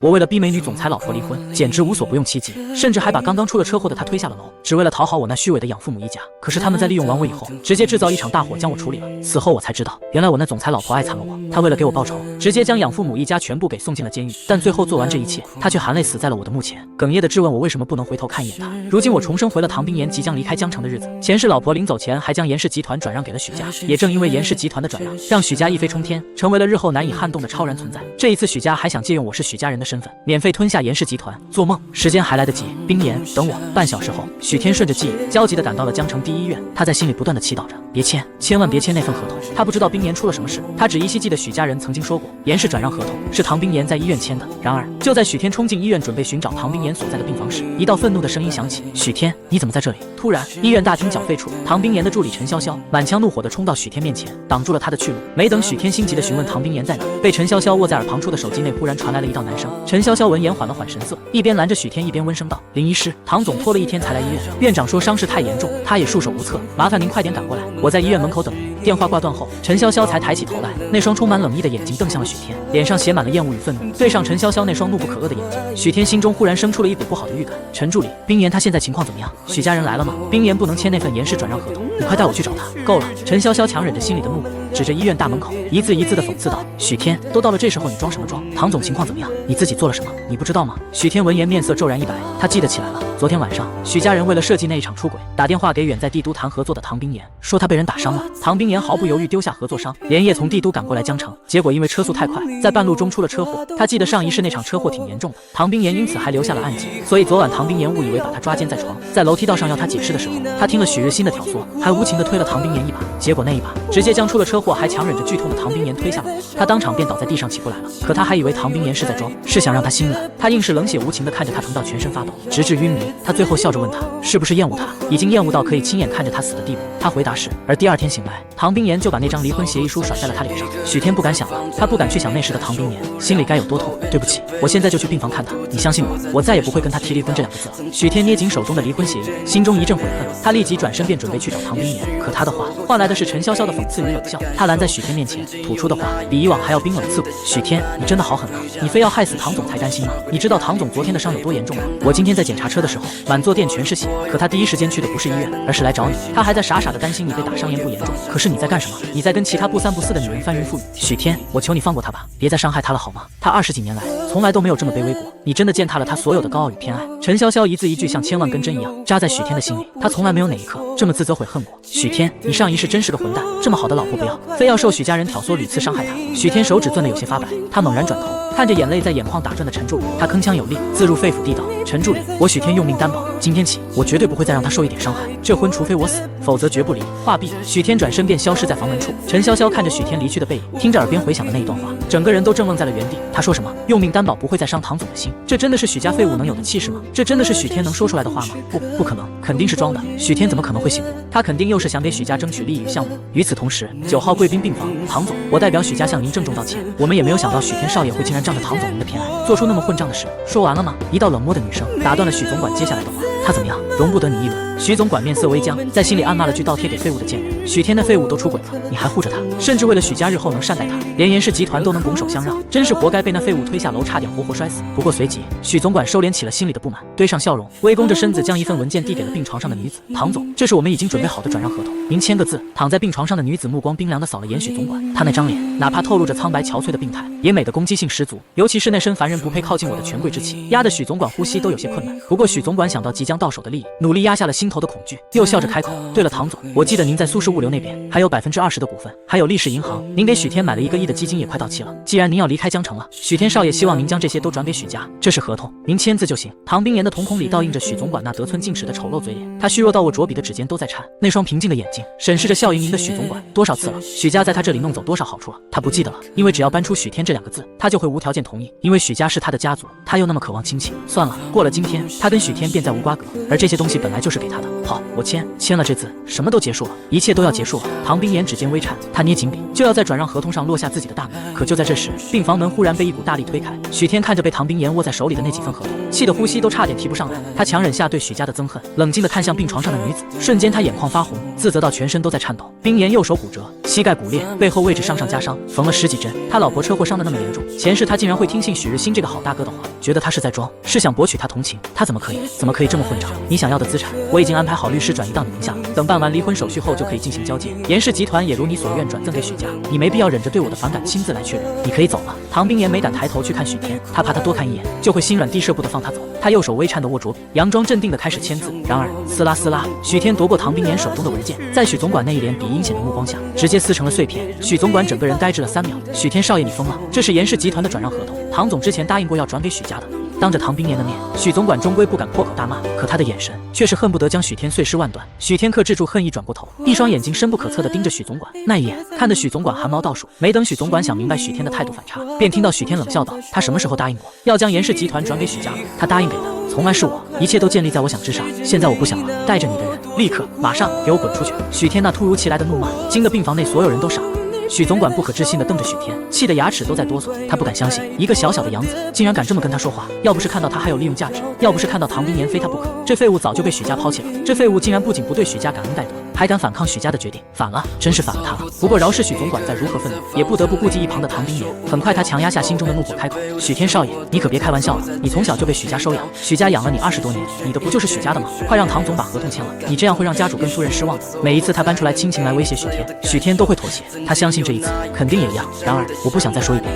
我为了逼美女总裁老婆离婚，简直无所不用其极，甚至还把刚刚出了车祸的她推下了楼，只为了讨好我那虚伪的养父母一家。可是他们在利用完我以后，直接制造一场大火将我处理了。此后我才知道，原来我那总裁老婆爱惨了我，她为了给我报仇，直接将养父母一家全部给送进了监狱。但最后做完这一切，她却含泪死在了我的墓前，哽咽地质问我为什么不能回头看一眼她。如今我重生回了唐冰岩即将离开江城的日子，前世老婆临走前还将严氏集团转让给了许家，也正因为严氏集团的转让，让许家一飞冲天，成为了日后难以撼动的超然存在。这一次许家还想借用我是许家人的身份，免费吞下严氏集团。做梦，时间还来得及。冰岩，等我。半小时后，许天顺着记忆，焦急地赶到了江城第一医院。他在心里不断地祈祷着，别签，千万别签那份合同。他不知道冰岩出了什么事，他只依稀记得许家人曾经说过，严氏转让合同是唐冰岩在医院签的。然而，就在许天冲进医院准备寻找唐冰岩所在的病房时，一道愤怒的声音响起：许天，你怎么在这里？突然，医院大厅缴费处，唐冰岩的助理陈潇潇满腔怒火地冲到许天面前，挡住了他的去路。没等许天心急地询问唐冰岩在哪，被陈潇潇握在耳旁处的手机内忽然传来了一道男声。陈潇潇闻言缓了缓神色，一边拦着许天，一边温声道：林医师，唐总拖了1天才来医院，院长说伤势太严重，他也束手无策，麻烦您快点赶过来，我在医院门口等您。电话挂断后，陈潇潇才抬起头来，那双充满冷意的眼睛瞪向了许天，脸上写满了厌恶与愤怒。对上陈潇潇那双怒不可遏的眼睛，许天心中忽然生出了一股不好的预感。陈助理，冰岩他现在情况怎么样？许家人来了吗？冰岩不能签那份严氏转让合同，你快带我去找他。够了！陈潇潇强忍着心里的怒火，指着医院大门口，一字一字地讽刺道：许天，都到了这时候，你装什么装？唐总情况怎么样？你自己做了什么？你不知道吗？许天闻言面色骤然一白，他记得起来了。昨天晚上，许家人为了设计那一场出轨，打电话给远在帝都谈合作的唐冰岩，说他被人打伤了。唐冰岩毫不犹豫丢下合作商，连夜从帝都赶过来江城。结果因为车速太快，在半路中出了车祸。他记得上一世那场车祸挺严重的，唐冰岩因此还留下了案底。所以昨晚唐冰岩误以为把他抓奸在床，在楼梯道上要他解释的时候，他听了许日新的挑唆，还无情地推了唐冰岩一把。结果那一把直接将出了车祸还强忍着剧痛的唐冰岩推下了楼，他当场便倒在地上起不来了。可他还以为唐冰岩是在装，是想让他心软。他硬是冷血无情地看着他疼到全身发抖，直至晕迷。他最后笑着问他是不是厌恶他，已经厌恶到可以亲眼看着他死的地步。他回答是。而第二天醒来，唐冰岩就把那张离婚协议书甩在了他脸上。许天不敢想了，他不敢去想那时的唐冰岩心里该有多痛。对不起，我现在就去病房看他，你相信我，我再也不会跟他提离婚这2个字了。许天捏紧手中的离婚协议，心中一阵悔恨，他立即转身便准备去找唐冰岩。可他的话换来的是陈潇潇的讽刺与冷笑。他拦在许天面前，吐出的话比以往还要冰冷刺骨。许天，你真的好狠啊！你非要害死唐总才甘心吗？你知道唐总昨天的伤有多严重吗？我今天在检查车的时候，满座店全是血，可他第一时间去的不是医院，而是来找你。他还在傻傻的担心你被打伤严不严重。可是你在干什么？你在跟其他不三不四的女人翻云覆雨。许天，我求你放过他吧，别再伤害他了好吗？他20几年来从来都没有这么卑微过，你真的践踏了他所有的高傲与偏爱。陈潇潇一字一句像千万根针一样扎在许天的心里，他从来没有哪一刻这么自责悔恨过。许天，你上一世真是个混蛋，这么好的老婆不要，非要受许家人挑唆屡次伤害他。许天手指攥得有些发白，他猛然转头看着眼泪在眼眶打转的陈助理，他铿锵有力，字入肺腑地道：陈助理，我许天用命担保，今天起我绝对不会再让他受一点伤害，这婚除非我死，否则绝不离。话毕，许天转身便消失在房门处。陈潇潇看着许天离去的背影，听着耳边回响的那一段话，整个人都怔愣在了原地。他说什么？用命担保不会再伤唐总的心，这真的是许家废物能有的气势吗？这真的是许天能说出来的话吗？不可能，肯定是装的。许天怎么可能会醒悟？他肯定又是想给许家争取利益与项目。与此同时，9号贵宾病房，唐总，我代表许家向您郑重道歉。我们也没有想到许天少爷会竟然仗着唐总您的偏爱，做出那么混账的事。说完了吗？一道冷漠的女声打断了许总管接下来的话。他怎么样？容不得你议论。许总管面色微僵，在心里暗骂了句倒贴给废物的贱人。许天的废物都出轨了，你还护着他，甚至为了许家日后能善待他，连严氏集团都能拱手相让，真是活该被那废物推下楼，差点活活摔死。不过随即，许总管收敛起了心里的不满，堆上笑容，微弓着身子将一份文件递给了病床上的女子。唐总，这是我们已经准备好的转让合同，您签个字。躺在病床上的女子目光冰凉地扫了眼许总管，她那张脸哪怕透露着苍白憔悴的病态，也美的攻击性十足，尤其是那身凡人不配靠近我的权贵之气，压得许总管呼吸都有些困难。不过许总管想到即将到手的利益，努力压下了心头的恐惧，又笑着开口：对了，唐总，我记得您在苏氏物流那边还有20%的股份，还有利氏银行，您给许天买了1个亿的基金也快到期了。既然您要离开江城了，许天少爷希望您将这些都转给许家，这是合同，您签字就行。唐冰岩的瞳孔里倒映着许总管那得寸进尺的丑陋嘴脸，他虚弱到握着笔的指尖都在颤，那双平静的眼睛审视着笑盈盈的许总管。多少次了，许家在他这里弄走多少好处了，他不记得了，因为只要搬出许天这2个字，他就会无条件同意，因为许家是他的家族，他又那么渴望亲情。算了，过了今天，他跟许天便再无瓜葛，而这些东西本来就是给他的。好，我签了这字，什么都结束了，一切都要结束了。唐冰岩指尖微颤，他捏紧笔，就要在转让合同上落下自己的大名。可就在这时，病房门忽然被一股大力推开。许天看着被唐冰岩握在手里的那几份合同，气得呼吸都差点提不上来。他强忍下对许家的憎恨，冷静地看向病床上的女子，瞬间他眼眶发红，自责到全身都在颤抖。冰岩右手骨折，膝盖骨裂，背后位置上加伤，缝了10几针。他老婆车祸伤得那么严重，前世他竟然会听信许日新这个好大哥的话，觉得他是在装，是想博取他同情。他怎么可以这么混账？你想要的资产，我已经安排好律师转移到你名下了，等办完离婚手续后就可以进行交接。严氏集团也如你所愿转赠给许家，你没必要忍着对我的反感亲自来确认，你可以走了。唐冰岩没胆抬头去看许天，他怕他多看一眼就会心软地舍不得放他走。他右手微颤地握着笔，佯装镇定地开始签字。然而撕拉撕拉，许天夺过唐冰岩手中的文件，在许总管那一脸鄙夷阴险的目光下，直接撕成了碎片。许总管整个人呆滞了3秒。许天少爷，你疯了？这是严氏集团的转让合同，唐总之前答应过要转给许家的。当着唐冰岩的面，许总管终归不敢破口大骂，可他的眼神却是恨不得将许天碎尸万段。许天克制住恨意，转过头，一双眼睛深不可测地盯着许总管，那一眼看得许总管汗毛倒数。没等许总管想明白许天的态度反差，便听到许天冷笑道：“他什么时候答应过要将严氏集团转给许家了？他答应给的从来是我，一切都建立在我想之上。现在我不想了，带着你的人立刻马上给我滚出去！”许天那突如其来的怒骂惊得病房内所有人都傻了。许总管不可置信地瞪着许天，气得牙齿都在哆嗦。他不敢相信，一个小小的养子竟然敢这么跟他说话。要不是看到他还有利用价值，要不是看到唐冰岩非他不可，这废物早就被许家抛弃了。这废物竟然不仅不对许家感恩戴德，还敢反抗许家的决定，反了，真是反了他了。不过饶是许总管再如何愤怒，也不得不顾及一旁的唐冰岩。很快他强压下心中的怒火，开口：“许天少爷，你可别开玩笑了，你从小就被许家收养，许家养了你20多年，你的不就是许家的吗？快让唐总把合同签了，你这样会让家主跟夫人失望的。”每一次他搬出来亲情来威胁许天，许天都会妥协，他相信这一次肯定也一样。然而我不想再说一遍。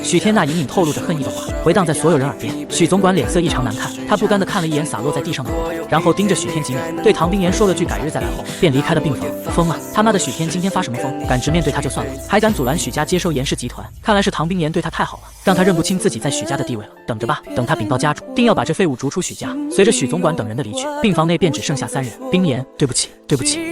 许天那隐隐透露着恨意的话回荡在所有人耳边。许总管脸色异常难看，他不甘地看了一眼洒落在地上的合同，然后盯着许天几秒，对唐冰岩说了句改日再来后，便离开了病房。疯了，他妈的许天今天发什么疯？敢直面对他就算了，还敢阻拦许家接收严氏集团，看来是唐冰岩对他太好了，让他认不清自己在许家的地位了。等着吧，等他禀报家主，定要把这废物逐出许家。随着许总管等人的离去，病房内便只剩下3人。冰岩，对不起，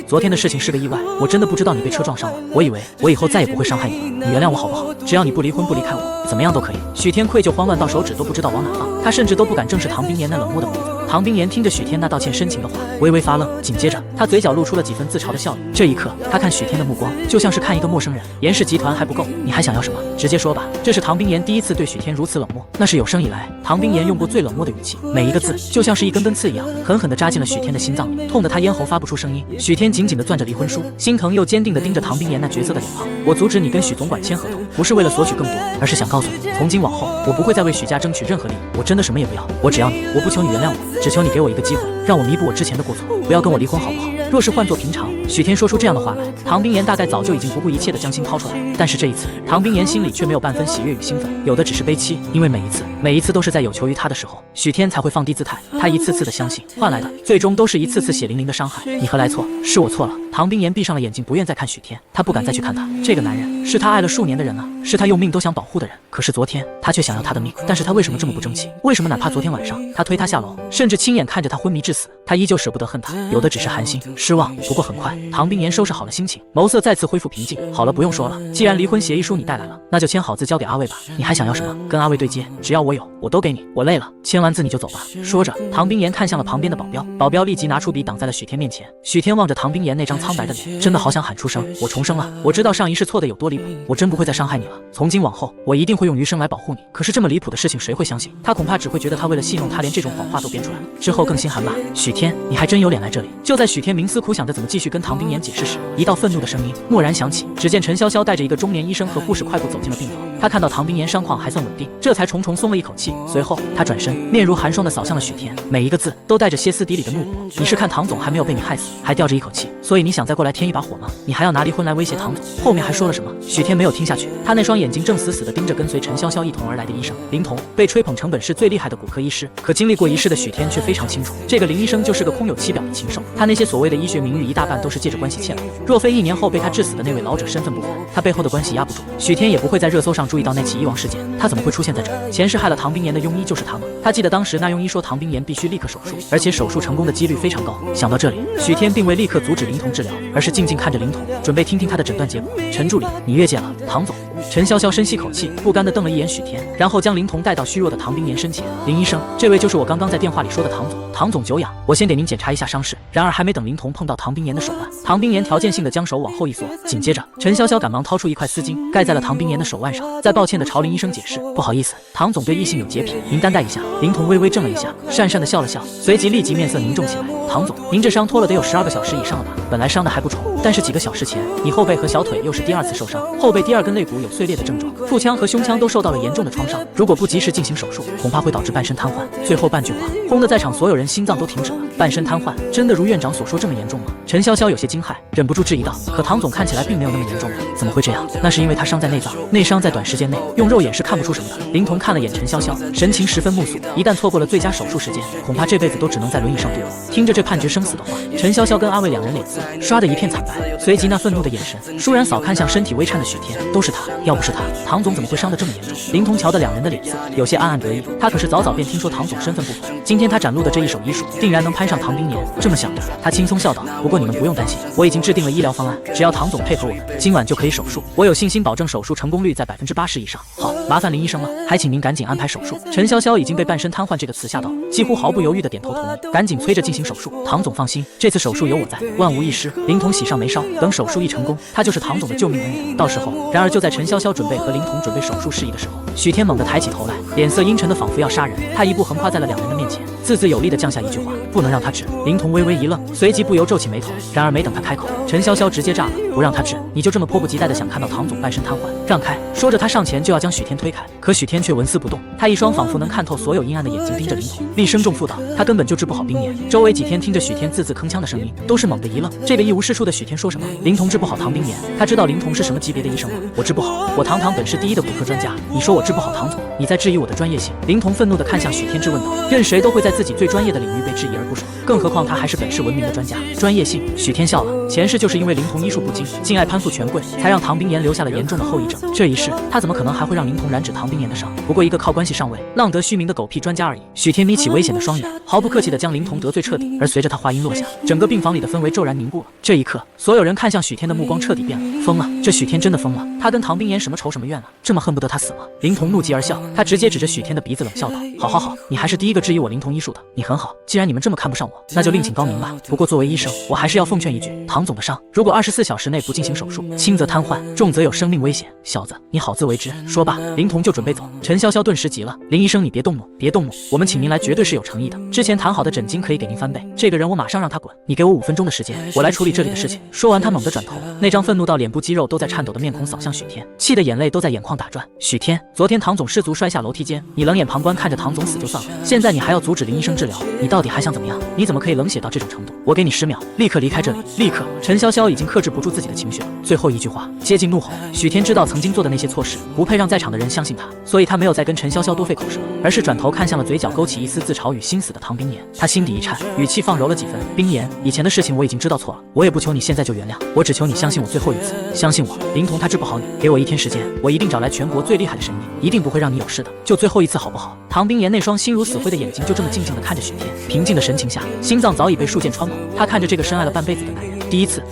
昨天的事情是个意外，我真的不知道你被车撞伤了，我以为我以后再也不会伤害你了，你原谅我好不好？只要你不离婚不离开我，怎么样都可以。许天愧疚慌乱到手指都不知道往哪放，他甚至都不敢正视唐冰岩那冷漠的模子。唐冰岩听着许天那道歉深情的话，微微发愣，紧接着他嘴角露出了几分自嘲的笑意。这一刻，他看许天的目光就像是看一个陌生人。严氏集团还不够，你还想要什么？直接说吧。这是唐冰岩第一次对许天如此冷漠，那是有生以来唐冰岩用过最冷漠的语气，每一个字就像是一根刺一样，狠狠地扎进了许天的心脏里，痛得他咽喉发不出声音。许天紧紧地攥着离婚书，心疼又坚定地盯着唐冰岩那绝色的脸庞。我阻止你跟许总管签合同，不是为了索取更多，而是想告诉你，从今往后，我不会再为许家争取任何利益，我真的什么也不要，我只要你，我不求你原谅我，只求你给我一个机会，让我弥补我之前的过错，不要跟我离婚好不好？若是换作平常，许天说出这样的话来，唐冰岩大概早就已经不顾一切地将心掏出来了。但是这一次，唐冰岩心里却没有半分喜悦与兴奋，有的只是悲戚，因为每一次都是在有求于他的时候，许天才会放低姿态，他一次次的相信，换来的最终都是一次次血淋淋的伤害。你何来错？是我错了。唐冰岩闭上了眼睛，不愿再看许天，他不敢再去看他。这个男人是他爱了数年的人啊，是他用命都想保护的人。可是昨天他却想要他的命，但是他为什么这么不争气？为什么哪怕昨天晚上他推他下楼，甚至亲眼看着他昏迷致死，他依旧舍不得恨他？有的只是寒心失望。不过很快，唐冰岩收拾好了心情，眸色再次恢复平静。好了，不用说了，既然离婚协议书你带来了，那就签好字交给阿卫吧。你还想要什么？跟阿卫对接，只要我有，我都给你。我累了，签完字你就走吧。说着，唐冰岩看向了旁边的保镖，保镖立即拿出笔挡在了许天面前。许天望着唐冰岩那张苍白的脸，真的好想喊出声：我重生了！我知道上一世错的有多离谱，我真不会再伤害你了。从今往后，我一定会用余生来保护你。可是这么离谱的事情谁会相信？他恐怕只会觉得他为了戏弄他，连这种谎话都编出来了，之后更心寒吧。许天，你还真有脸来这里！就在许天冥思苦想着怎么继续跟唐冰岩解释时，一道愤怒的声音蓦然响起。只见陈潇潇带着一个中年医生和护士快步走进了病房。他看到唐冰岩伤况还算稳定，这才重重松了一口气。随后他转身，面如寒霜地扫向了许天，每一个字都带着歇斯底里的怒火。你是看唐总还没有被你害死，还吊着一口气，所以你想再过来添一把火吗？你还要拿离婚来威胁唐总？后面还说了什么？许天没有听下去，他那双眼睛正死死地盯着跟随陈潇潇一同而来的医生林童，被吹捧成本市最厉害的骨科医师。可经历过一世的许天却非常清楚，这个林医生就是个空有其表的禽兽。他那些所谓的医学名誉一大半都是借着关系欠来的，若非1年后被他致死的那位老者身份不凡，他背后的关系压不住，许天也不会在热搜上注意到那起医亡事件。他怎么会出现在这？前世害了唐冰岩的庸医就是他吗？他记得当时那庸医说唐冰岩必须立刻手术，而且手术成功的几率非常高。想到这里，许天并未立刻阻止林童治疗，疗，而是静静看着林童，准备听听他的诊断结果。陈助理，你越界了，唐总。陈潇潇深吸口气，不甘地瞪了一眼许天，然后将林童带到虚弱的唐冰岩身前。林医生，这位就是我刚刚在电话里说的唐总。唐总久仰，我先给您检查一下伤势。然而还没等林童碰到唐冰岩的手腕，唐冰岩条件性的将手往后一缩，紧接着陈潇潇赶忙掏出一块丝巾盖在了唐冰岩的手腕上，再抱歉地朝林医生解释，不好意思，唐总对异性有洁癖，您担待一下。林童微微怔了一下，讪讪地笑了笑，随即立即面色凝重起来。唐总，您这伤拖了得有12个小时以上了吧？本来伤的还不重，但是几个小时前你后背和小腿又是第2次受伤，后背第2根肋骨有碎裂的症状，腹腔和胸腔都受到了严重的创伤，如果不及时进行手术，恐怕会导致半身瘫痪。最后半句话轰得在场所有人心脏都停止了。半身瘫痪真的如院长所说这么严重吗？陈潇潇有些惊骇，忍不住质疑道。可唐总看起来并没有那么严重啊，怎么会这样？那是因为他伤在内脏，内伤在短时间内用肉眼是看不出什么的。林童看了眼陈潇潇，神情十分木肃，一旦错过了最佳手术时间，恐怕这辈子都只能在轮椅上度过。听着这判决生死的话，陈潇潇跟阿卫两人脸色刷的一片惨白，随即那愤怒的眼神倏然扫看向身体微颤的许天，都是他，要不是他，唐总怎么会伤得这么严重？林童瞧的两人的脸色有些暗暗得意，他可是早早便听说唐总身份不凡，今天他展露的这一手医术定然能攀上唐冰年。这么想着，他轻松笑道，不过你们不用担心，我已经制定了医疗方案，只要唐总配合我们，今晚就可以手术，我有信心保证手术成功率在80%以上。好，麻烦林医生了，还请您赶紧安排手术。陈潇潇已经被半身瘫痪这个词吓到，几乎毫不犹豫的点头同意，赶紧催着进行手术。唐总放心，这次手术有我在，万无一失。林童喜上眉梢，等手术一成功，他就是唐总的救命恩人。到时候，然而就在陈潇潇准备和林童准备手术事宜的时候，许天猛地抬起头来，脸色阴沉的仿佛要杀人，他一步横跨在了两人的面前，字字有力的降下一句话：不能让他治。林童微微一愣，随即不由皱起眉头。然而没等他开口，陈潇潇直接炸了：不让他治，你就这么迫不及待的想看到唐总半身瘫痪？让开！说着他上前就要将许天推开，可许天却纹丝不动，他一双仿佛能看透所有阴暗的眼睛盯着林童，厉声重负道：他根本就治不好冰炎。周围几天听着许天字字铿锵的声音，都是猛地一愣。这个一无是处的许天说什么？林童治不好唐冰炎？他知道林童是什么级别的医生吗？我治不好，我堂堂本市第一的骨科专家，你说我治不好唐总，你在质疑我的专业性？林童愤怒地看向许天质问道。任谁都会在自己最专业的领域被质疑而不爽，更何况他还是本市闻名的专家。专业性？许天笑了，前世就是因为林童医术不精，竟爱攀附权贵，才让唐冰炎留下了严重的后遗症。这一世他怎么可能还会让林童染指唐冰炎的伤？不过一个靠关系上位、浪得虚名的狗屁专家而已。许天眯起危险的双眼，毫不客气地将林童得罪彻底。而随着他话音落下，整个病房里的氛围骤然凝固了。这一刻，所有人看向许天的目光彻底变了。疯了，这许天真的疯了！他跟唐冰炎什么仇什么怨啊？这么恨不得他死吗？林童怒极而笑，他直接指着许天的鼻子冷笑道：好好好，你还是第一个质疑我灵童医术的，你很好。既然你们这么看不上我，那就另请高明吧。不过作为医生，我还是要奉劝一句，唐总的伤，如果24小时内不进行手术，轻则瘫痪，重则有生命危险。小子，你好自为之。说罢，林童就准备走。陈潇潇顿时急了：林医生，你别动怒，别动怒，我们请您来绝对是有诚意的，之前谈好的诊金可以给您翻倍。这个人我马上让他滚，你给我5分钟的时间，我来处理这里的事情。说完，他猛地转头，那张愤怒到脸部肌肉都在颤抖的面孔扫向许天，气得眼泪都在眼眶打转。许天，昨天唐总失足摔下楼梯间，你冷眼旁观看着唐总死就算了，现在你还要阻止林医生治疗，你到底还想怎么样？你怎么可以冷血到这种程度？我给你10秒，立刻离开这里，立刻！陈潇潇已经克制不住自己的情绪了，最后一句话接近怒吼。许天知道曾经做的那些错事不配让在场的人相信他，所以他没有再跟陈潇潇多费口舌，而是转头看向了嘴角勾起一丝自嘲与心死的唐冰炎。他心底一颤，语气放柔了几分：冰炎，以前的事情我已经知道错了，我也不求你现在就原谅，我只求你相信我最后一次，相信我，林童他治不好你，给我1天时间，我一定找来全国最厉害的神医，一定不会让你有事的，就最后一次好不好？唐冰炎那双心如死灰的眼睛就这么静静地看着许天，平静的神情下，心脏早已被数箭穿孔。他看着这个深爱了半辈子的男人，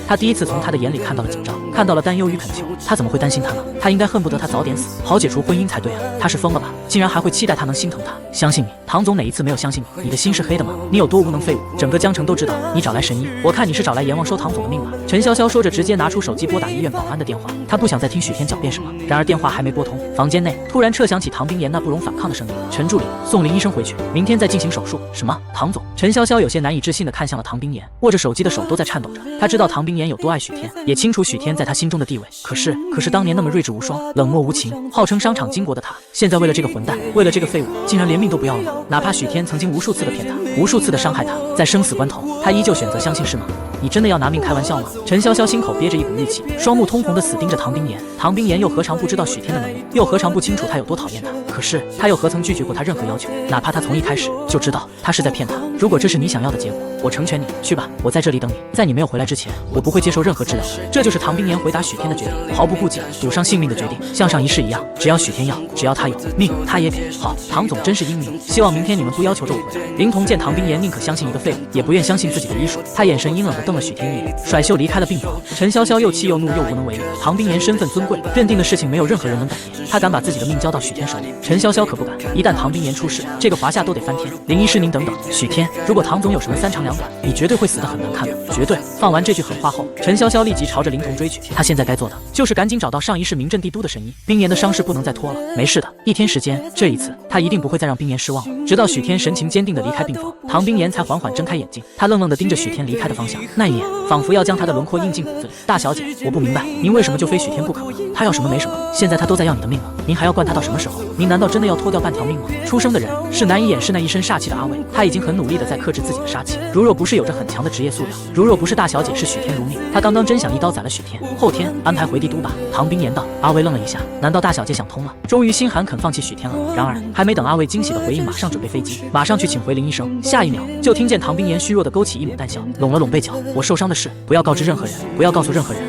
他第一次从他的眼里看到了紧张，看到了担忧与恳求。他怎么会担心他呢？他应该恨不得他早点死，好解除婚姻才对啊！他是疯了吧？竟然还会期待他能心疼他？相信你，唐总哪一次没有相信你？你的心是黑的吗？你有多无能废物？整个江城都知道你找来神医，我看你是找来阎王收唐总的命吧！陈潇潇说着，直接拿出手机拨打医院保安的电话。他不想再听许天狡辩什么。然而电话还没拨通，房间内突然彻响起唐冰炎那不容反抗的声音：陈助理，送林医生回去，明天再进行手术。什么？唐总？陈潇潇有些难以置信地看向了唐冰炎，握着手机的手都在颤抖着。他知道唐冰炎有多爱许天，也清楚许天在他心中的地位。可是当年那么睿智无双、冷漠无情、号称商场巾帼的他，现在为了这个混蛋，为了这个废物，竟然连命都不要了吗？哪怕许天曾经无数次的骗他，无数次的伤害他，在生死关头，他依旧选择相信，是吗？你真的要拿命开玩笑吗？陈潇潇心口憋着一股郁气，双目通红地死盯着唐冰炎。唐冰炎又何尝不知道许天的能力，又何尝不清楚他有多讨厌他？可是他又何曾拒绝过他任何要求？哪怕他从一开始就知道他是在骗他。如果这是你想要的结果，我成全你。去吧，我在这里等你。在你没有回来之前，我不会接受任何治疗。这就是唐冰岩回答许天的决定，毫不顾忌，赌上性命的决定，像上一世一样，只要许天要，只要他有命，他也给。好，唐总真是英明，希望明天你们不要求着我回来。林童见唐冰岩宁可相信一个废物，也不愿相信自己的医术，他眼神阴冷地瞪了许天一眼，甩袖离开了病房。陈潇潇又气又怒又无能为力。唐冰岩身份尊贵，认定的事情没有任何人能改变，他敢把自己的命交到许天手里，陈潇潇可不敢。一旦唐冰岩出事，这个华夏都得翻天。林医师您等等，许天，如果唐总有什么三长两短，你绝对会死得很难看的，绝对。放完这句狠话后，陈潇潇立即朝着林童追去。他现在该做的就是赶紧找到上一世名震帝都的神医。冰岩的伤势不能再拖了，没事的，1天时间，这一次他一定不会再让冰岩失望了。直到许天神情坚定地离开病房，唐冰岩才缓缓睁开眼睛，他愣愣地盯着许天离开的方向，那一眼仿佛要将他的轮廓印进骨子里。大小姐，我不明白您为什么就非许天不可呢？他要什么没什么，现在他都在要你的命了，您还要惯他到什么时候？您难道真的要拖掉半条命吗？出生的人是难以掩饰那一身煞气的阿伟，他已经很努力地在克制自己的杀气。如若不是有着很强的职业素养，如若不是大小姐视许天如命，他刚刚真想一刀宰了许天，后天安排回帝都吧。唐冰岩道。阿伟愣了一下，难道大小姐想通了，终于心寒肯放弃许天了？然而还没等阿伟惊喜的回应，马上准备飞机，马上去请回林医生。下一秒就听见唐冰岩虚弱的勾起一抹淡笑，拢了拢背角，我受伤的事不要告知任何人，不要告诉任何人。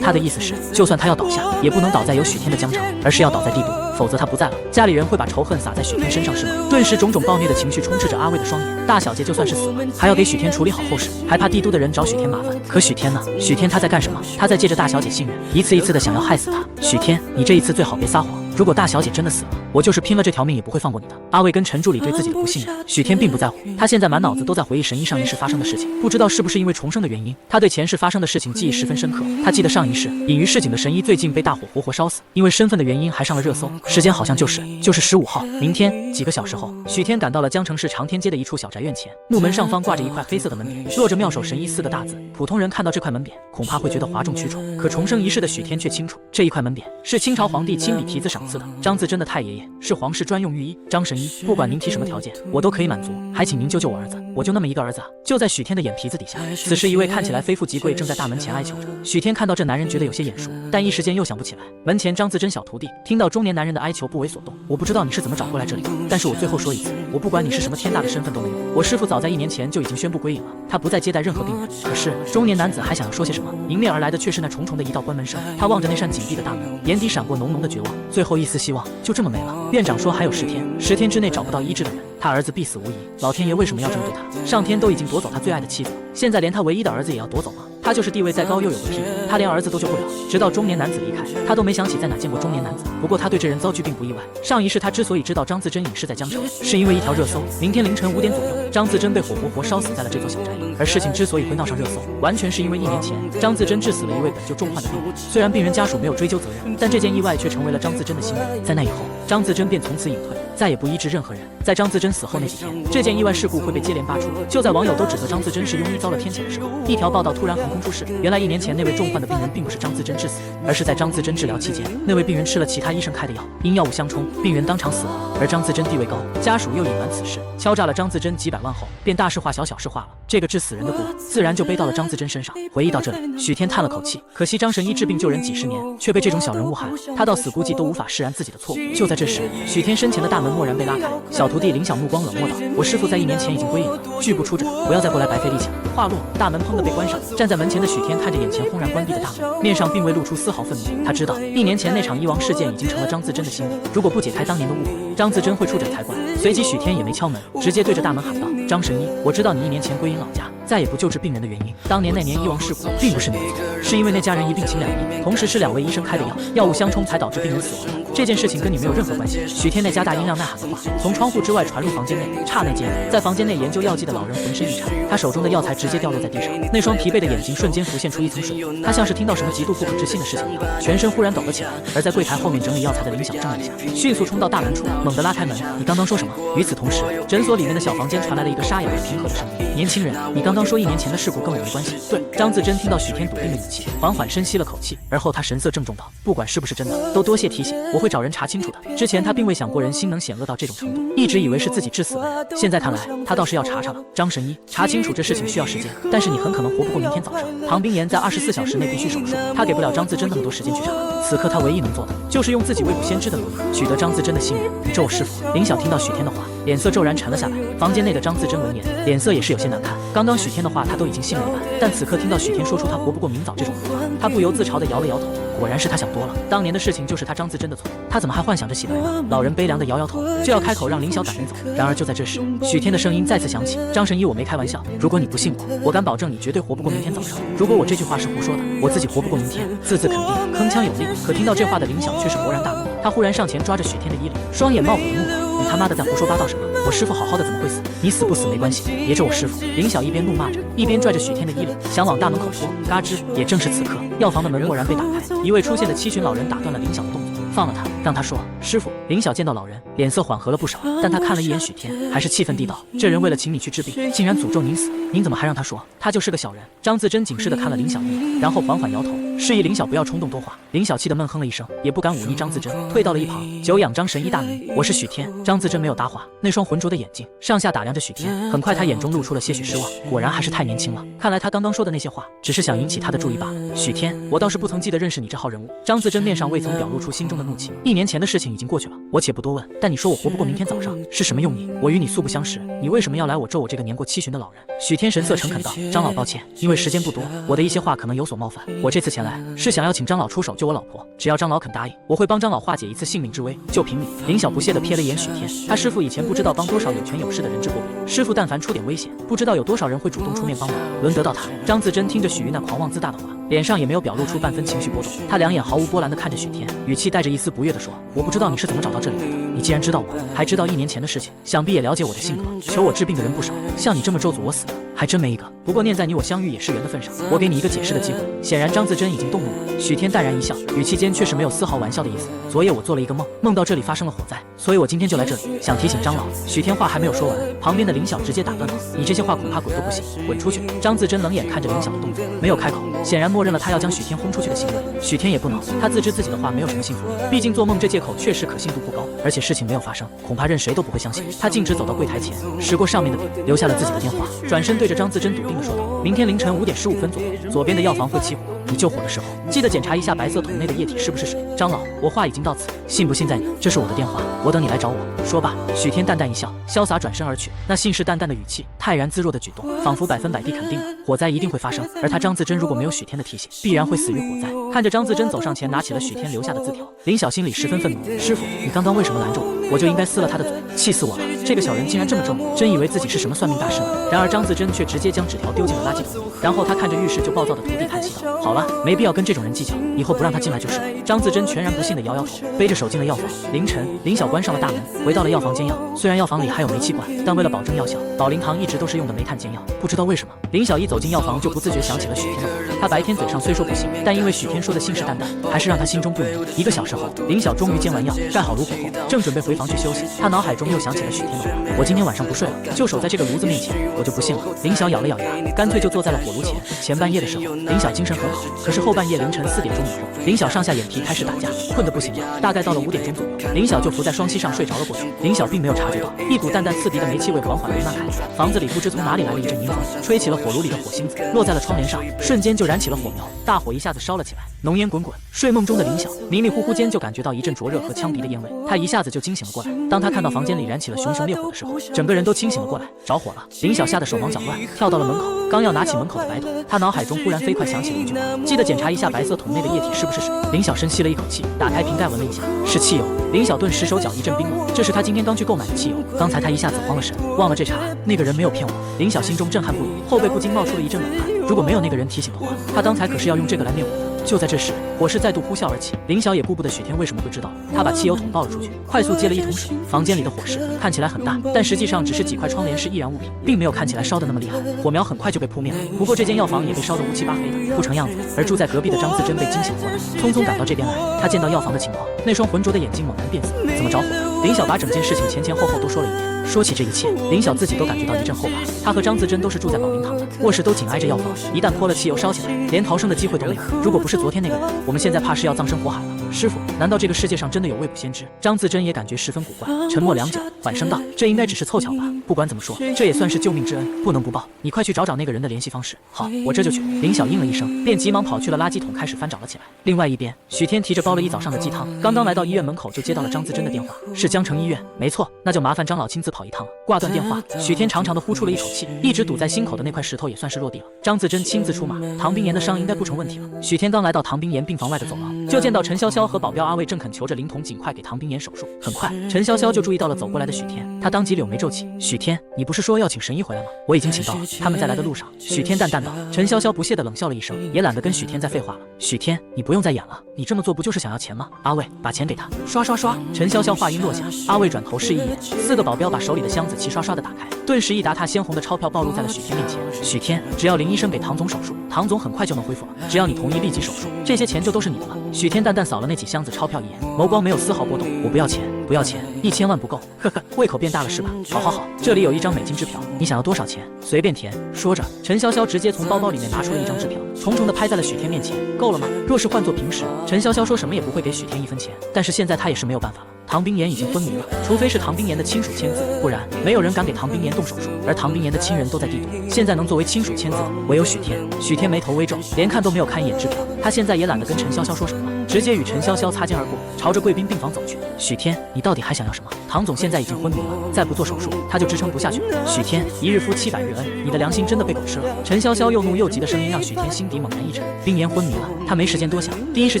他的意思是，就算他要倒下，也不能倒在有许天的疆场，而是要倒在帝都，否则他不在了，家里人会把仇恨撒在许天身上是吗？顿时种种暴虐的情绪充斥着阿卫的双眼。大小姐就算是死了，还要给许天处理好后事，还怕帝都的人找许天麻烦。可许天呢？许天他在干什么？他在借着大小姐信任，一次一次的想要害死他。许天，你这一次最好别撒谎。如果大小姐真的死了，我就是拼了这条命也不会放过你的。阿卫跟陈助理对自己的不信任，许天并不在乎，他现在满脑子都在回忆神医上一世发生的事情，不知道是不是因为重生的原因，他对前世发生的事情记忆十分深刻。他记得上一世隐于市井的神医最近被大火活活烧死，因为身份的原因还上了热搜，时间好像就是15号。明天几个小时后，许天赶到了江城市长天街的一处小宅院前，木门上方挂着一块黑色的门匾，落着妙手神医4个大字。普通人看到这块门匾，恐怕会觉得哗众取宠，可重生一世的许天却清楚，这一块门匾是清朝皇帝亲笔题字赏赐的。张自珍的太爷爷是皇室专用御医，张神医，不管您提什么条件，我都可以满足，还请您救救我儿子，我就那么一个儿子啊！就在许天的眼皮子底下，此时一位看起来非富即贵正在大门前哀求着。许天看到这男人，觉得有些眼熟，但一时间又想不起来。门前张自珍小徒弟听到中年男人的哀求，不为所动。我不知道你是怎么找过来这里的，但是我最后说一次，我不管你是什么天大的身份都没有。我师父早在1年前就已经宣布归隐了，他不再接待任何病人。可是中年男子还想要说些什么，迎面而来的却是那重重的一道关门声。他望着那扇紧闭的大门，眼底闪过浓浓的绝望，最后一丝希望就这么没了。院长说还有10天，10天之内找不到医治的人，他儿子必死无疑。老天爷为什么要这么对他？上天都已经夺走他最爱的妻子，现在连他唯一的儿子也要夺走吗？他就是地位再高又有个屁，他连儿子都救不了。直到中年男子离开，他都没想起在哪见过中年男子。不过他对这人遭拒并不意外。上一世他之所以知道张自珍隐士在江城，是因为一条热搜。明天凌晨5点左右，张自珍被活活烧死在了这座小宅里。而事情之所以会闹上热搜，完全是因为1年前张自珍致死了一位本就重患的病人。虽然病人家属没有追究责任，但这件意外却成为了张自珍的心愿。在那以后，张自珍便从此隐退，再也不医治任何人。在张自珍死后那几天，这件意外事故会被接连扒出。就在网友都指责张自珍是庸医遭了天谴的时候，一条报道突然横空出世。原来1年前那位重患的病人并不是张自珍致死，而是在张自珍治疗期间，那位病人吃了其他医生开的药，因药物相冲，病人当场死亡。而张自珍地位高，家属又隐瞒此事，敲诈了张自珍几百万后，便大事化小，小事化了。这个致死人的锅自然就背到了张自珍身上。回忆到这里，许天叹了口气，可惜张神医治病救人几十年，却被这种小人误害了，他到死估计都无法释然自己的错误。就在这时，许天身前的大门蓦然被拉开，小徒弟林想目光冷漠道：“我师父在1年前已经归隐了，拒不出诊，不要再过来白费力气了。”话落，大门砰的被关上。站在门前的许天看着眼前轰然关闭的大门，面上并未露出丝毫愤怒。他知道1年前那场医亡事件已经成了张自珍的心病，如果不解开当年的误会，张自珍会出诊才怪。随即许天也没敲门，直接对着大门喊道：“张神医，我知道你1年前归隐老家，再也不救治病人的原因。当年那年医亡事故并不是你的错，是因为那家人一病请2医，同时是2位医生开的药，药物相冲才导致病人死亡的。这件事情跟你没有任何关系。”许天那家大音量呐喊的话从窗户之外传入房间内，刹那间，在房间内研究药剂的老人浑身一颤，他手中的药材直接掉落在地上，那双疲惫的眼睛瞬间浮现出一层水雾，他像是听到什么极度不可置信的事情一样，全身忽然抖了起来。而在柜台后面整理药材的林想怔了一下，迅速冲到大门处，猛地拉开门：“你刚刚说什么？”与此同时，诊所里面的小房间传来了一个沙哑而平和的声音：“年轻人，你刚刚说1年前的事故跟我没关系，对？”张自珍听到许天笃定的语气，缓缓深吸了口气，而后他神色郑重道：“不管是不是真的，都多谢提醒，我会找人查清楚的。”之前他并未想过人心能险恶到这种程度，一直以为是自己致死的人，现在看来，他倒是要查查了。张神医，查清楚这事情需要时间，但是你很可能活不过明天早上。唐冰岩在24小时内必须手术，他给不了张自珍那么多时间去查。此刻他唯一能做的就是用自己未卜先知的能力取得张自珍的信任。你咒我师父！林晓听到许天的话，脸色骤然沉了下来。房间内的张自珍闻言，脸色也是有些难看。刚刚许天的话他都已经信了一半，但此刻听到许天说出他活不过明早这种话，他不由自嘲地摇了摇头。果然是他想多了，当年的事情就是他张自珍的错，他怎么还幻想着喜来呢？老人悲凉地摇摇头，就要开口让林晓赶紧走。然而就在这时，许天的声音再次响起：“张神医，我没开玩笑，如果你不信我，我敢保证你绝对活不过明天早上。如果我这句话是胡说的，我自己活不过明天。”字字肯定，铿锵有力。可听到这话的林晓却是勃然大怒，他忽然上前抓着许天的衣领，双眼冒火的怒道：“你他妈的在胡说八道什么？我师父好好的怎么会死？你死不死没关系，别咒我师父！”林晓一边怒骂着，一边拽着许天的衣领，想往大门口拖。嘎吱！也正是此刻，药房的门蓦然被打开，一位出现的七旬老人打断了林晓的动作，放了他，让他说：“师父。”林晓见到老人，脸色缓和了不少，但他看了一眼许天，还是气愤地道：“这人为了请你去治病，竟然诅咒您死，您怎么还让他说？他就是个小人。”张自珍警示地看了林晓一眼，然后缓缓摇头，示意林晓不要冲动多话。林晓气得闷哼了一声，也不敢忤逆张自珍，退到了一旁。久仰张神医大名，我是许天。张自珍没有搭话，那双浑浊的眼睛上下打量着许天，很快他眼中露出了些许失望，果然还是太年轻了，看来他刚刚说的那些话只是想引起他的注意罢了。许天，我倒是不曾记得认识你这号人物。张自珍面上未曾表露出心中的怒气，1年前的事情已经过去了，我且不多问。但你说我活不过明天早上，是什么用意？我与你素不相识，你为什么要来我咒我这个年过70的老人？许天神色诚恳道：“张老抱歉，因为时间不多，我的一些话可能有所冒犯。我这次前来是想要请张老出手救我老婆，只要张老肯答应，我会帮张老化解一次性命之危。就凭你！”林晓不屑地瞥了一眼许天，他师父以前不知道帮多少有权有势的人治过病，师父但凡出点危险，不知道有多少人会主动出面帮忙，轮得到他？张自珍听着许瑜那狂妄自大的话，脸上也没有表露出半分情绪波动，他两眼毫无波澜地看着许天，语气带着一丝不悦地说：“我不知道你是怎么找到这里的，你既然知道我，还知道1年前的事情，想必也了解我的性格。求我治病的人不少，像你这么咒诅我死的，还真没一个。不过念在你我相遇也是缘的份上，我给你一个解释的机会。”显然张自珍已经动怒了，许天淡然一笑，语气间却是没有丝毫玩笑的意思。昨夜我做了一个梦，梦到这里发生了火灾，所以我今天就来这里，想提醒张老。许天话还没有说完，旁边的林晓直接打断道：“你这些话恐怕鬼都不信，滚出去！”张自珍冷眼看着林晓的动作，没有开口，显然默认了他要将许天轰出去的行为。许天也不恼，他自知自己的话没有什么信服力，毕竟做梦这借口确实可信度不高，而且事情没有发生，恐怕任谁都不会相信。他径直走到柜台前，拾过上面的笔，留下了自己的电话，转身对着张自珍笃定地说道：“明天凌晨5点15分左右，左边的药房会起火，你救火的时候记得检查一下白色桶内的液体是不是水。张老，我话已经到此，信不信在你，这是我的电话，我等你来找我。”说罢，许天淡淡一笑，潇洒转身而去，那信誓旦旦的语气，泰然自若的举动，仿佛100%地肯定了火灾一定会发生，而他张自珍如果没有许天的提醒，必然会死于火灾。看着张自珍走上前，拿起了许天留下的字条，林晓心里十分愤怒：“师父，你刚刚为什么拦着我？我就应该撕了他的嘴，气死我了！这个小人竟然这么正直，真以为自己是什么算命大师呢？”然而张自珍却直接将纸条丢进了垃圾桶里，然后他看着浴室就暴躁的徒弟叹息道：“好了，没必要跟这种人计较，以后不让他进来就是了。”张自珍全然不信的摇摇头，背着手进了药房。凌晨，林晓关上了大门，回到了药房煎药。虽然药房里还有煤气罐，但为了保证药效，宝灵堂一直都是用的煤炭煎药。不知道为什么，林晓一走进药房就不自觉想起了许天的话。他白天嘴上虽说不信，但因为许天说的信誓旦旦，还是让他心中不宁。1个小时后，林晓终于煎完药，盖好炉火后，正准备回房去休息，他脑海中又想起了许天的话：“我今天晚上不睡了，就守在这个炉子面前，我就不信了。”林晓咬了咬牙，干脆就坐在了火炉前。前半夜的时候，林晓精神很好，可是后半夜凌晨4点钟以后，林晓上下眼皮开始打架，困得不行了。大概到了5点钟左右，林晓就伏在双膝上睡着了过去。林晓并没有察觉到，一股淡淡刺鼻的煤气味缓缓弥漫开来，房子里不知从哪里来了一阵阴风，吹起了火炉里的火星子，落在了窗帘上，瞬间就燃起了火苗，大火一下子烧了起来，浓烟滚滚。睡梦中的林晓迷迷糊糊间就感觉到一阵灼热和呛鼻的烟味，他一下子就惊醒了过来。当他看到房间里燃起了熊熊烈火的时候，整个人都清醒了过来。着火了！林晓吓得手忙脚乱，跳到了门口，刚要拿起门口的白桶，他脑海中忽然飞快想起了一句话：“记得检查一下白色桶内的液体是不是水。”林晓深吸了一口气，打开瓶盖闻了一下，是汽油。林晓顿时手脚一阵冰冷，这是他今天刚去购买的汽油。刚才他一下子慌了神，忘了这茬，那个人没有骗我。林晓心中震撼不已，后背不禁冒出了一阵冷汗。如果没有那个人提醒的话，他刚才可是要用这个来灭火的。就在这时，火势再度呼啸而起，林晓也顾不得许天为什么会知道，他把汽油桶倒了出去，快速接了一桶水。房间里的火势看起来很大，但实际上只是几块窗帘是易燃物品，并没有看起来烧得那么厉害。火苗很快就被扑灭了，不过这间药房也被烧得乌漆八黑的，不成样子。而住在隔壁的张自珍被惊醒了过来，匆匆赶到这边来。他见到药房的情况，那双浑浊的眼睛猛然变色，怎么着火的？林晓把整件事情前前后后都说了一遍。说起这一切，林晓自己都感觉到一阵后怕。他和张自珍都是住在宝灵堂的，卧室都紧挨着药房，一旦泼了汽油烧起来，连逃生的机会都没有。如果不是昨天那个人，我们现在怕是要葬身火海了。师傅，难道这个世界上真的有未卜先知？张自珍也感觉十分古怪，沉默良久，缓声道：“这应该只是凑巧吧。不管怎么说，这也算是救命之恩，不能不报。你快去找那个人的联系方式。”好，我这就去。林晓应了一声，便急忙跑去了垃圾桶，开始翻找了起来。另外一边，许天提着煲了一早上的鸡汤，刚刚来到医院门口，就接到了张自珍的电话，是江城医院。没错，那就麻烦张老亲自跑一趟了。挂断电话，许天长长的呼出了一口气，一直堵在心口的那块石头也算是落地了。张自珍亲自出马，唐冰岩的伤应该不成问题了。许天刚来到唐冰岩病房外的走廊，就见到陈潇潇和保镖阿卫正恳求着林童尽快给唐冰岩手术。很快，陈潇潇就注意到了走过来的许天，他当即柳眉皱起：“许天，你不是说要请神医回来吗？我已经请到了，他们在来的路上。”许天淡淡道。陈潇潇不屑地冷笑了一声，也懒得跟许天再废话了。许天，你不用再演了，你这么做不就是想要钱吗？阿卫，把钱给他。刷刷刷，陈潇潇话音落下，阿卫转头示意一眼，4个保镖把手里的箱子齐刷刷地打开，顿时一沓沓鲜红的钞票暴露在了许天面前。许天，只要林医生给唐总手术，唐总很快就能恢复了，只要你同意立即手术，这些钱就都是你的了。许天淡淡扫了那几箱子钞票一眼，眸光没有丝毫波动。我不要钱，不要钱，1000万不够。呵呵，胃口变大了是吧？好好好，这里有1张美金支票，你想要多少钱？随便填。说着，陈潇潇直接从包包里面拿出了1张支票，重重地拍在了许天面前。够了吗？若是换做平时，陈潇潇说什么也不会给许天1分钱，但是现在他也是没有办法了。唐冰岩已经昏迷了，除非是唐冰岩的亲属签字，不然没有人敢给唐冰岩动手术。而唐冰岩的亲人都在帝都，现在能作为亲属签字的唯有许天。许天眉头微皱，连看都没有看一眼支票，他现在也懒得跟陈潇潇说什么了，直接与陈潇潇擦肩而过，朝着贵宾病房走去。许天，你到底还想要什么？唐总现在已经昏迷了，再不做手术，他就支撑不下去了。许天，一日夫700日恩，你的良心真的被狗吃了。陈潇潇又怒又急的声音让许天心底猛然一沉，冰岩昏迷了，他没时间多想，第一时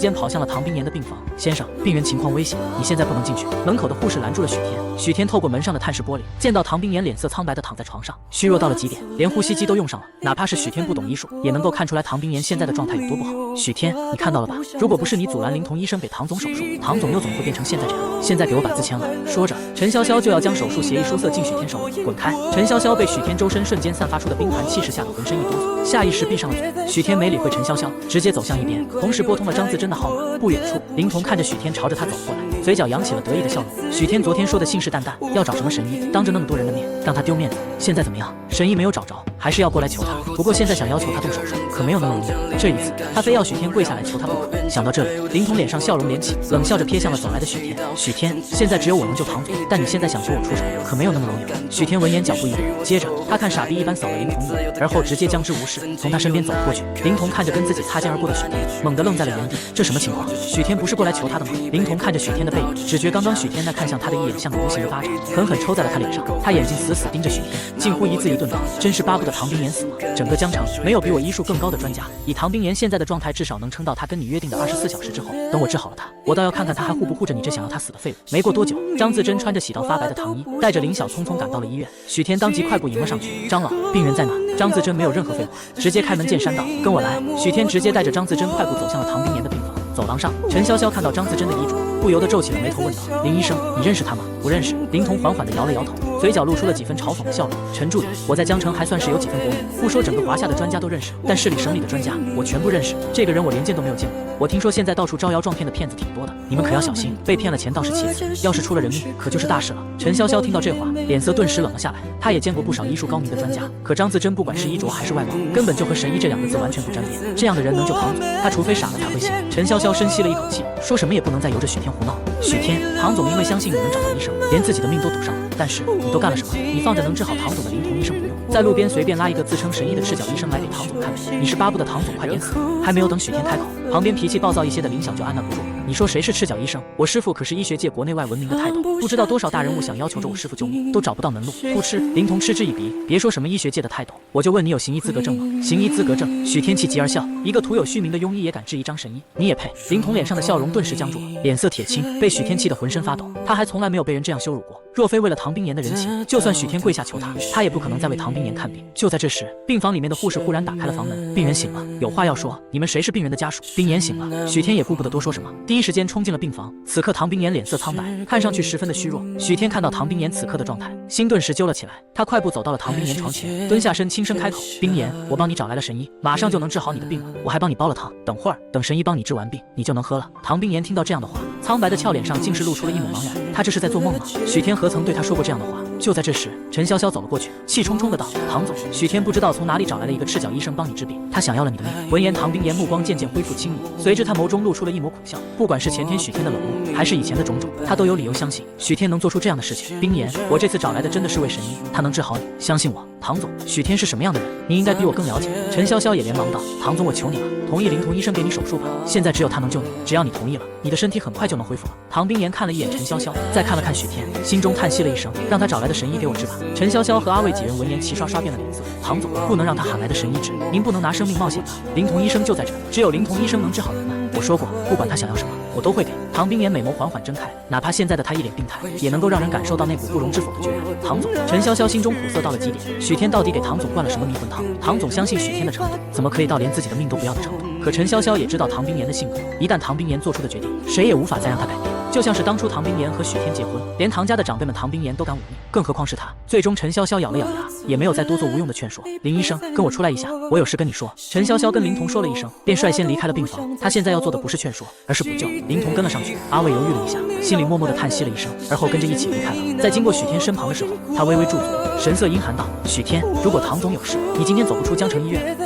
间跑向了唐冰岩的病房。先生，病人情况危险，你现在不能进去。门口的护士拦住了许天。许天透过门上的探视玻璃，见到唐冰岩脸色苍白的躺在床上，虚弱到了极点，连呼吸机都用上了。哪怕是许天不懂医术，也能够看出来唐冰岩现在的状态有多不好。许天，你看到了吧？如果不是你阻拦林童医生给唐总手术，唐总又怎么会变成现在这样？现在给我把字签了。说着，陈潇潇就要将手术协议书塞进许天手里。滚开！陈潇潇被许天周身瞬间散发出的冰寒气势吓得浑身一哆嗦，下意识闭上了嘴。许天没理会陈潇潇，直接走向一边，同时拨通了张自珍的号码。不远处，林童看着许天朝着他走过来，嘴角扬起了得意的笑容。许天昨天说的信誓旦旦要找什么神医，当着那么多人的面让他丢面子，现在怎么样？神医没有找着，还是要过来求他。不过现在想要求他动手术，可没有那么容易。这一次，他非要许天跪下来求他不可。想到这里，林童脸上笑容连起，冷笑着瞥向了走来的许天。许天，现在只有我能救唐总，但你现在想求我出手，可没有那么容易。许天闻言脚步一顿，接着他看傻逼一般扫了林童一眼，而后直接将之无视，从他身边走了过去。林童看着跟自己擦肩而过的许天，猛地愣在了原地。这什么情况？许天不是过来求他的吗？林童看着许天的背影，只觉刚刚许天那看向他的一眼像个无形的巴掌，狠狠抽在了他脸上。他眼睛死死盯着许天，近乎一字一顿道：“真是巴不得唐冰岩死了。整个江城没有比我医术更高的专家，以唐冰岩现在的状态，至少能撑到他跟你约定的24小时之后。等我治好了他，我倒要看看他还护不护着你这想要他死的废物。”没过多久，张自珍穿着洗到发白的唐衣，带着林晓匆匆赶到了医院。许天当即快步迎了上去：“张老，病人在哪？”张自珍没有任何废话，直接开门见山道：“跟我来。”许天直接带着张自珍快步走向了唐冰岩的病房。走廊上，陈潇潇看到张自珍的遗嘱，不由得皱起了眉头，问道：“林医生，你认识他吗？”“不认识。”林童缓缓地摇了摇头，嘴角露出了几分嘲讽的笑容。“陈助理，我在江城还算是有几分国名，不说整个华夏的专家都认识，但市里省里的专家我全部认识。这个人我连见都没有见过。我听说现在到处招摇撞骗的骗子挺多的，你们可要小心，被骗了钱倒是其次，要是出了人命，可就是大事了。”陈潇潇听到这话，脸色顿时冷了下来。他也见过不少医术高明的专家，可张自珍不管是衣着还是外貌，根本就和神医这2个字完全不沾边。这样的人能救唐总，他除非傻了才会信。陈潇潇深吸了一口气，说什么也不能再由着许天胡闹。许天，唐总因为相信你能找到医生，连自己的命都赌上了。但是你都干了什么？你放着能治好唐总的林童医生不用，在路边随便拉一个自称神医的赤脚医生来给唐总看病，你是巴不得唐总快点死？还没有等许天开口，旁边脾气暴躁一些的林晓就按捺不住。你说谁是赤脚医生？我师父可是医学界国内外闻名的泰斗，不知道多少大人物想要求着我师父救命，都找不到门路。噗嗤，林童嗤之以鼻，别说什么医学界的泰斗，我就问你有行医资格证吗？行医资格证？许天气急而笑，一个徒有虚名的庸医也敢质疑张神医，你也配？林童脸上的笑容顿时僵住了，脸色铁青，被许天气得浑身发抖。他还从来没有被人这样羞辱过，若非为了唐冰岩的人情，就算许天跪下求他，他也不可能再为唐冰岩看病。就在这时，病房里面的护士忽然打开了房门，病人醒了，有话要说，你们谁是病人的家属？冰岩醒了，许天也顾不得多说什么，第一时间冲进了病房。此刻唐冰岩脸色苍白，看上去十分的虚弱。许天看到唐冰岩此刻的状态，心顿时揪了起来。他快步走到了唐冰岩床前，蹲下身轻声开口：“冰岩，我帮你找来了神医，马上就能治好你的病了，我还帮你煲了汤，等会儿等神医帮你治完病，你就能喝了。”唐冰岩听到这样的话，苍白的俏脸上竟是露出了一抹茫然。他这是在做梦吗？许天何曾对他说过这样的话？就在这时，陈潇潇走了过去，气冲冲的道：“唐总，许天不知道从哪里找来了一个赤脚医生帮你治病，他想要了你的命。”闻言，唐冰岩目光渐渐恢复清明，随之他眸中露出了一抹苦笑。不管是前天许天的冷漠，还是以前的种种，他都有理由相信许天能做出这样的事情。冰岩，我这次找来的真的是位神医，他能治好你，相信我。唐总，许天是什么样的人，你应该比我更了解。陈潇潇也连忙道：“唐总，我求你了，同意灵童医生给你手术吧，现在只有他能救你，只要你同意了，你的身体很快就能恢复了。”唐冰岩看了一眼陈潇潇，再看了看许天，心中叹息了一声，让他找来的神医给我治吧。陈潇潇和阿卫几人闻言齐刷刷变了脸色。唐总，不能让他喊来的神医治，您不能拿生命冒险吧？灵童医生就在这，只有灵童医生能治好人们。我说过，不管他想要什么，我都会给。唐冰岩美眸缓缓睁开，哪怕现在的他一脸病态，也能够让人感受到那股不容置否的决然。唐总，陈潇潇心中苦涩到了极点，许天到底给唐总灌了什么迷魂汤？唐总相信许天的程度，怎么可以到连自己的命都不要的程度？可陈潇潇也知道唐冰岩的性格，一旦唐冰岩做出的决定，谁也无法再让他改变。就像是当初唐冰岩和许天结婚，连唐家的长辈们唐冰岩都敢忤逆，更何况是他。最终陈潇潇咬了咬牙，也没有再多做无用的劝说。林医生，跟我出来一下，我有事跟你说。陈潇潇跟林童说了一声，便率先离开了病房。他现在要做的不是劝说，而是补救。林童跟了上去，阿伟犹豫了一下，心里默默地叹息了一声，而后跟着一起离开了。在经过许天身旁的时候，他微微驻足，神色阴寒道：“许天，如果唐总有事，你今天走不出江城医院。”